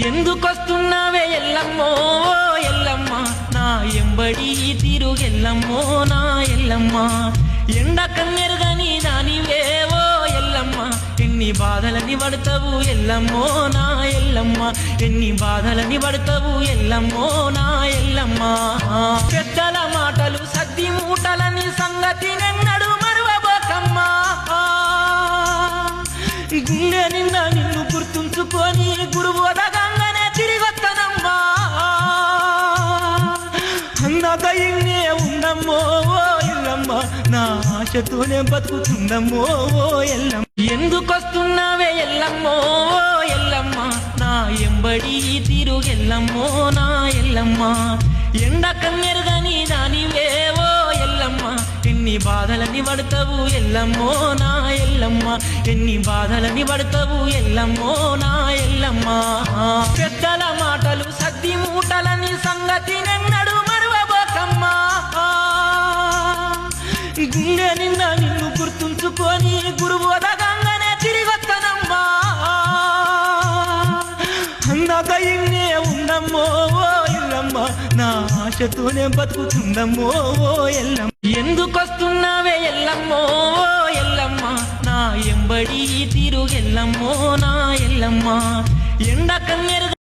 ఎందుకొస్తున్నావే ఎల్లమ్మో ఎల్లమ్మ నా ఎంబడి తిరుగెల్లమ్మో నా ఎల్లమ్మ ఎండ కన్నెరుగని దానివేవో ఎల్లమ్మ ఎన్ని బాధలని పడతావు ఎల్లమ్మో నా ఎల్లమ్మ ఎన్ని బాధలని పడతావు ఎల్లమ్మో నా ఎల్లమ్మ పెద్దల మాటలు సద్ది మూటలని సంగతి నెన్నడు మరువబోకమ్మా గుండె నిండా నిన్ను గుర్తుంచుకొని గురువోదగంగానే తిరిగొత్తనమ్మా అన్నాక ఇన్నే ఉండమ్మో ఓ ఎల్లమ్మ నా ఆశతోనే బతుకుతుందమ్మో ఓ ఎల్లమ్మ ఎందుకొస్తున్నావే ఎల్లమ్మో ఓ ఎల్లమ్మ నా ఎంబడి తిరుగెల్లమ్మో నా ఎల్లమ్మ ఎండ కన్నెరుగని దానివేవో ఎల్లమ్మ ఎన్ని బాధలని పడతావు ఎల్లమ్మో నా ఎల్లమ్మ ఎన్ని బాధలని పడతావు ఎల్లమ్మో నా ఎల్లమ్మ పెద్దల మాటలు సద్ది మూటలని సంగతి నెన్నడు మరువబోకమ్మా గుండె నిండా నిన్ను గుర్తుంచుకొని గురువోదగంగానే తిరిగొత్తనమ్మా అన్నాక ఇన్నే ఉండమ్మో ఓ ఎల్లమ్మ నా ఆశతోనే బతుకుతుందమ్మో ఓ ఎల్లమ్మ ఎందుకొస్తున్నావే ఎల్లమ్మో ఓ ఎల్లమ్మ నా ఎంబడి తిరుగెల్లమ్మో నా ఎల్లమ్మ ఎండ కన్నెరు